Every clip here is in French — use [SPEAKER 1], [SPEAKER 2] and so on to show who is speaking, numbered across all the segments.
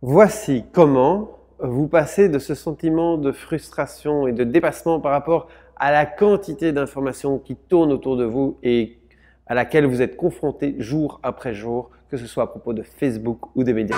[SPEAKER 1] Voici comment vous passez de ce sentiment de frustration et de dépassement par rapport à la quantité d'informations qui tournent autour de vous et à laquelle vous êtes confronté jour après jour, que ce soit à propos de Facebook ou des médias.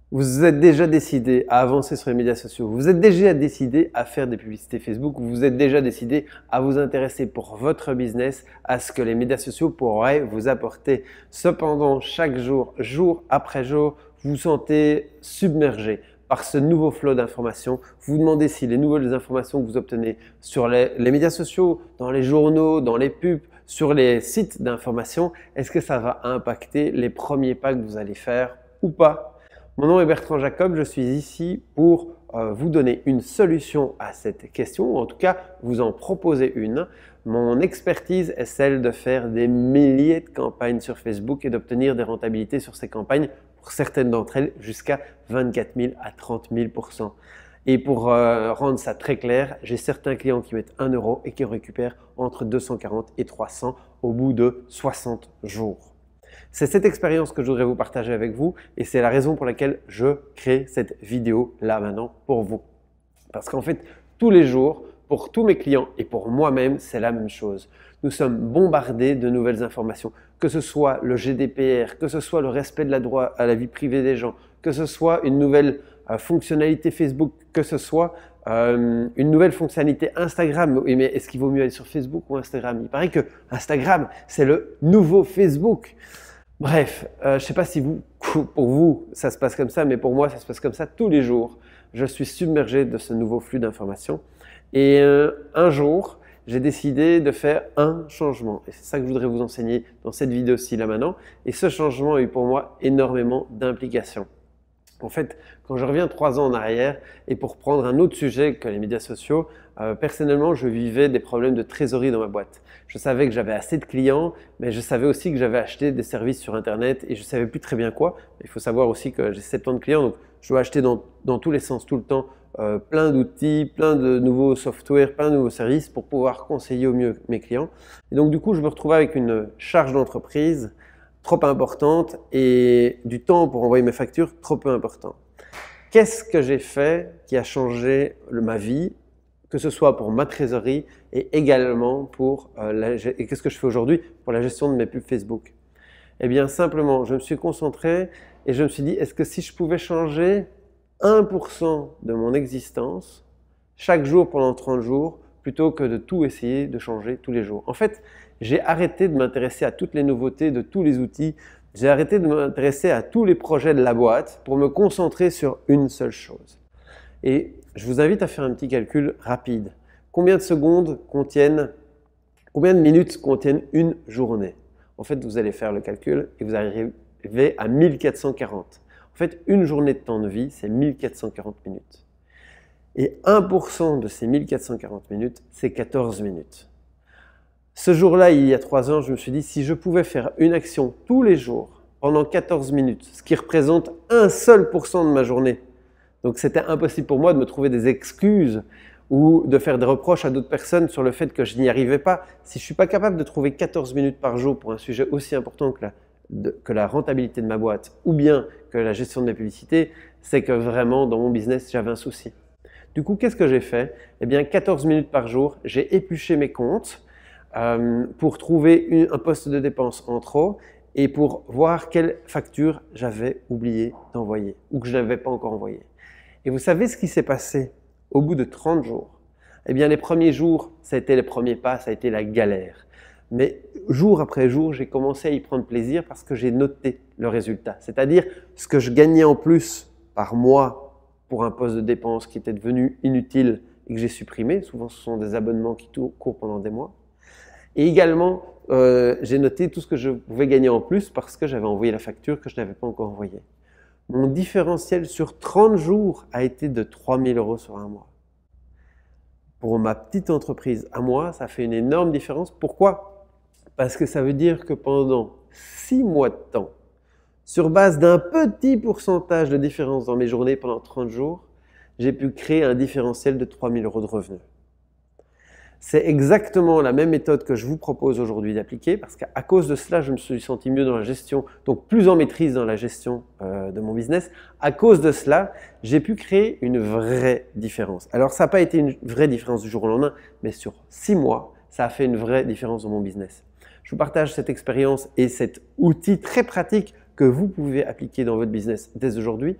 [SPEAKER 1] Vous êtes déjà décidé à avancer sur les médias sociaux, vous êtes déjà décidé à faire des publicités Facebook, vous êtes déjà décidé à vous intéresser pour votre business à ce que les médias sociaux pourraient vous apporter. Cependant, chaque jour, jour après jour, vous vous sentez submergé par ce nouveau flot d'informations. Vous vous demandez si les nouvelles informations que vous obtenez sur les médias sociaux, dans les journaux, dans les pubs, sur les sites d'information, est-ce que ça va impacter les premiers pas que vous allez faire ou pas? Mon nom est Bertrand Jacob, je suis ici pour vous donner une solution à cette question, ou en tout cas vous en proposer une. Mon expertise est celle de faire des milliers de campagnes sur Facebook et d'obtenir des rentabilités sur ces campagnes, pour certaines d'entre elles jusqu'à 24 000 à 30 000%. Et pour rendre ça très clair, j'ai certains clients qui mettent 1 euro et qui récupèrent entre 240 et 300 au bout de 60 jours. C'est cette expérience que je voudrais vous partager avec vous et c'est la raison pour laquelle je crée cette vidéo là maintenant pour vous. Parce qu'en fait, tous les jours, pour tous mes clients et pour moi-même, c'est la même chose. Nous sommes bombardés de nouvelles informations, que ce soit le GDPR, que ce soit le respect de la droit à la vie privée des gens, que ce soit une nouvelle fonctionnalité Facebook, que ce soit une nouvelle fonctionnalité Instagram. Mais est-ce qu'il vaut mieux aller sur Facebook ou Instagram? Il paraît que Instagram, c'est le nouveau Facebook. Bref, je ne sais pas si pour vous, ça se passe comme ça, mais pour moi, ça se passe comme ça tous les jours. Je suis submergé de ce nouveau flux d'informations. Et un jour, j'ai décidé de faire un changement. Et c'est ça que je voudrais vous enseigner dans cette vidéo-ci là maintenant. Et ce changement a eu pour moi énormément d'implications. En fait, quand je reviens 3 ans en arrière, et pour prendre un autre sujet que les médias sociaux, personnellement, je vivais des problèmes de trésorerie dans ma boîte. Je savais que j'avais assez de clients, mais je savais aussi que j'avais acheté des services sur Internet et je ne savais plus très bien quoi. Il faut savoir aussi que j'ai 70 clients, donc je dois acheter dans tous les sens, tout le temps, plein d'outils, plein de nouveaux softwares, plein de nouveaux services pour pouvoir conseiller au mieux mes clients. Et donc du coup, je me retrouvais avec une charge d'entreprise trop importante et du temps pour envoyer mes factures trop peu important. Qu'est-ce que j'ai fait qui a changé ma vie, que ce soit pour ma trésorerie et également pour et qu'est-ce que je fais aujourd'hui pour la gestion de mes pubs Facebook? Eh bien simplement, je me suis concentré et je me suis dit, est-ce que si je pouvais changer 1% de mon existence chaque jour pendant 30 jours, plutôt que de tout essayer de changer tous les jours. En fait, j'ai arrêté de m'intéresser à toutes les nouveautés de tous les outils. J'ai arrêté de m'intéresser à tous les projets de la boîte pour me concentrer sur une seule chose. Et je vous invite à faire un petit calcul rapide. Combien de minutes contiennent une journée? En fait, vous allez faire le calcul et vous arrivez à 1440. En fait, une journée de temps de vie, c'est 1440 minutes. Et 1% de ces 1440 minutes, c'est 14 minutes. Ce jour-là, il y a 3 ans, je me suis dit, si je pouvais faire une action tous les jours, pendant 14 minutes, ce qui représente 1 seul % de ma journée. Donc c'était impossible pour moi de me trouver des excuses ou de faire des reproches à d'autres personnes sur le fait que je n'y arrivais pas. Si je ne suis pas capable de trouver 14 minutes par jour pour un sujet aussi important que la rentabilité de ma boîte ou bien que la gestion de mes publicités, c'est que vraiment dans mon business, j'avais un souci. Du coup, qu'est-ce que j'ai fait? Eh bien, 14 minutes par jour, j'ai épluché mes comptes pour trouver un poste de dépense en trop et pour voir quelle facture j'avais oublié d'envoyer ou que je n'avais pas encore envoyé. Et vous savez ce qui s'est passé au bout de 30 jours? Eh bien, les premiers jours, ça a été les premiers pas, ça a été la galère. Mais jour après jour, j'ai commencé à y prendre plaisir parce que j'ai noté le résultat. C'est-à-dire ce que je gagnais en plus par mois pour un poste de dépense qui était devenu inutile et que j'ai supprimé. Souvent, ce sont des abonnements qui courent pendant des mois. Et également, j'ai noté tout ce que je pouvais gagner en plus parce que j'avais envoyé la facture que je n'avais pas encore envoyée. Mon différentiel sur 30 jours a été de 3 000 € sur un mois. Pour ma petite entreprise à moi, ça fait une énorme différence. Pourquoi? Parce que ça veut dire que pendant 6 mois de temps, Sur base d'un petit pourcentage de différence dans mes journées pendant 30 jours, j'ai pu créer un différentiel de 3 000 € de revenus. C'est exactement la même méthode que je vous propose aujourd'hui d'appliquer parce qu'à cause de cela, je me suis senti mieux dans la gestion, donc plus en maîtrise dans la gestion de mon business. À cause de cela, j'ai pu créer une vraie différence. Alors, ça n'a pas été une vraie différence du jour au lendemain, mais sur 6 mois, ça a fait une vraie différence dans mon business. Je vous partage cette expérience et cet outil très pratique que vous pouvez appliquer dans votre business dès aujourd'hui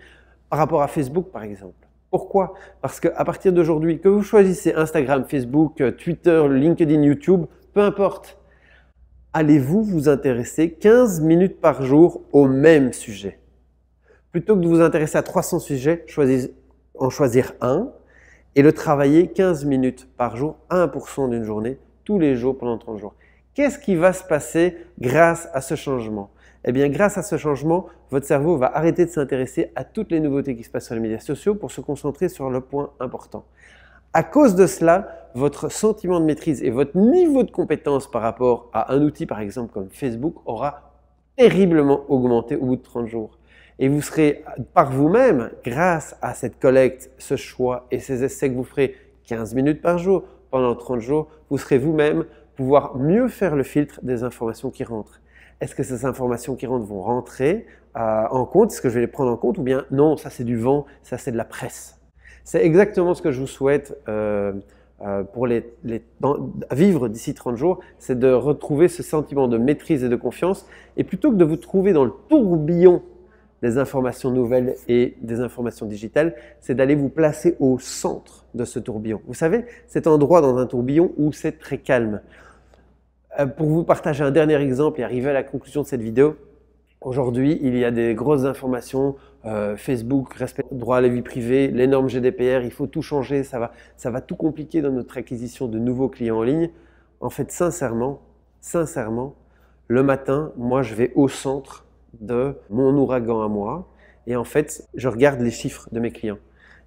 [SPEAKER 1] par rapport à Facebook, par exemple. Pourquoi? Parce qu'à partir d'aujourd'hui, que vous choisissez Instagram, Facebook, Twitter, LinkedIn, YouTube, peu importe, allez-vous vous intéresser 15 minutes par jour au même sujet. Plutôt que de vous intéresser à 300 sujets, en choisir un et le travailler 15 minutes par jour, 1% d'une journée, tous les jours pendant 30 jours. Qu'est-ce qui va se passer grâce à ce changement? Eh bien, grâce à ce changement, votre cerveau va arrêter de s'intéresser à toutes les nouveautés qui se passent sur les médias sociaux pour se concentrer sur le point important. À cause de cela, votre sentiment de maîtrise et votre niveau de compétence par rapport à un outil, par exemple comme Facebook, aura terriblement augmenté au bout de 30 jours. Et vous serez par vous-même, grâce à cette collecte, ce choix et ces essais que vous ferez 15 minutes par jour pendant 30 jours, vous serez vous-même pouvoir mieux faire le filtre des informations qui rentrent. Est-ce que ces informations qui rentrent vont rentrer en compte? Est-ce que je vais les prendre en compte? Ou bien non, ça c'est du vent, ça c'est de la presse. C'est exactement ce que je vous souhaite pour vivre d'ici 30 jours, c'est de retrouver ce sentiment de maîtrise et de confiance. Et plutôt que de vous trouver dans le tourbillon des informations nouvelles et des informations digitales, c'est d'aller vous placer au centre de ce tourbillon. Vous savez, cet endroit dans un tourbillon où c'est très calme. Pour vous partager un dernier exemple et arriver à la conclusion de cette vidéo, aujourd'hui, il y a des grosses informations, Facebook, respect droit à la vie privée, les normes GDPR, il faut tout changer, ça va tout compliquer dans notre acquisition de nouveaux clients en ligne. En fait, sincèrement, le matin, moi, je vais au centre de mon ouragan à moi et en fait, je regarde les chiffres de mes clients.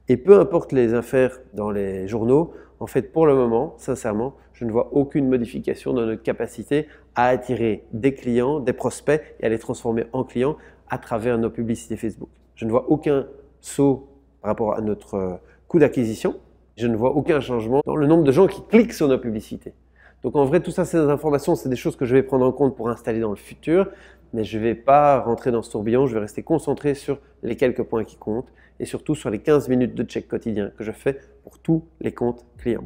[SPEAKER 1] Et peu importe les affaires dans les journaux, en fait, pour le moment, sincèrement, je ne vois aucune modification dans notre capacité à attirer des clients, des prospects et à les transformer en clients à travers nos publicités Facebook. Je ne vois aucun saut par rapport à notre coût d'acquisition. Je ne vois aucun changement dans le nombre de gens qui cliquent sur nos publicités. Donc en vrai, tout ça, ces informations, c'est des choses que je vais prendre en compte pour installer dans le futur, mais je ne vais pas rentrer dans ce tourbillon, je vais rester concentré sur les quelques points qui comptent et surtout sur les 15 minutes de check quotidien que je fais pour tous les comptes clients.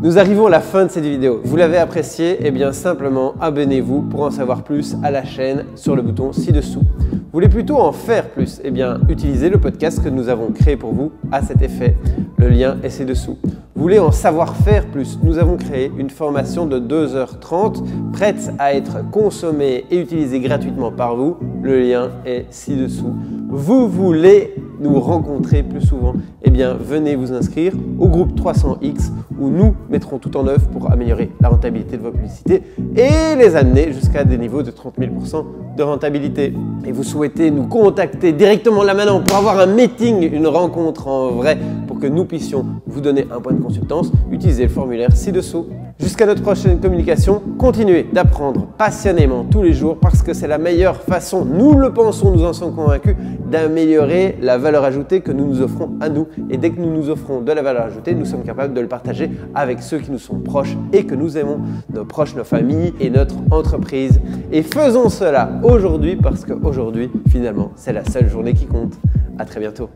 [SPEAKER 1] Nous arrivons à la fin de cette vidéo. Vous l'avez appréciée? Eh bien simplement abonnez-vous pour en savoir plus à la chaîne sur le bouton ci-dessous. Vous voulez plutôt en faire plus? Eh bien utilisez le podcast que nous avons créé pour vous à cet effet. Le lien est ci-dessous. Vous voulez en savoir faire plus? Nous avons créé une formation de 2h30 prête à être consommée et utilisée gratuitement par vous. Le lien est ci-dessous. Vous voulez nous rencontrer plus souvent? Eh bien, venez vous inscrire au groupe 300X où nous mettrons tout en œuvre pour améliorer la rentabilité de vos publicités et les amener jusqu'à des niveaux de 30 000% de rentabilité. Et vous souhaitez nous contacter directement là maintenant pour avoir un meeting, une rencontre en vrai pour que nous puissions vous donner un point de consultance, utilisez le formulaire ci-dessous. Jusqu'à notre prochaine communication, continuez d'apprendre passionnément tous les jours parce que c'est la meilleure façon, nous le pensons, nous en sommes convaincus, d'améliorer la valeur ajoutée que nous nous offrons à nous. Et dès que nous nous offrons de la valeur ajoutée, nous sommes capables de le partager avec ceux qui nous sont proches et que nous aimons, nos proches, nos familles et notre entreprise. Et faisons cela aujourd'hui parce qu'aujourd'hui, finalement, c'est la seule journée qui compte. À très bientôt.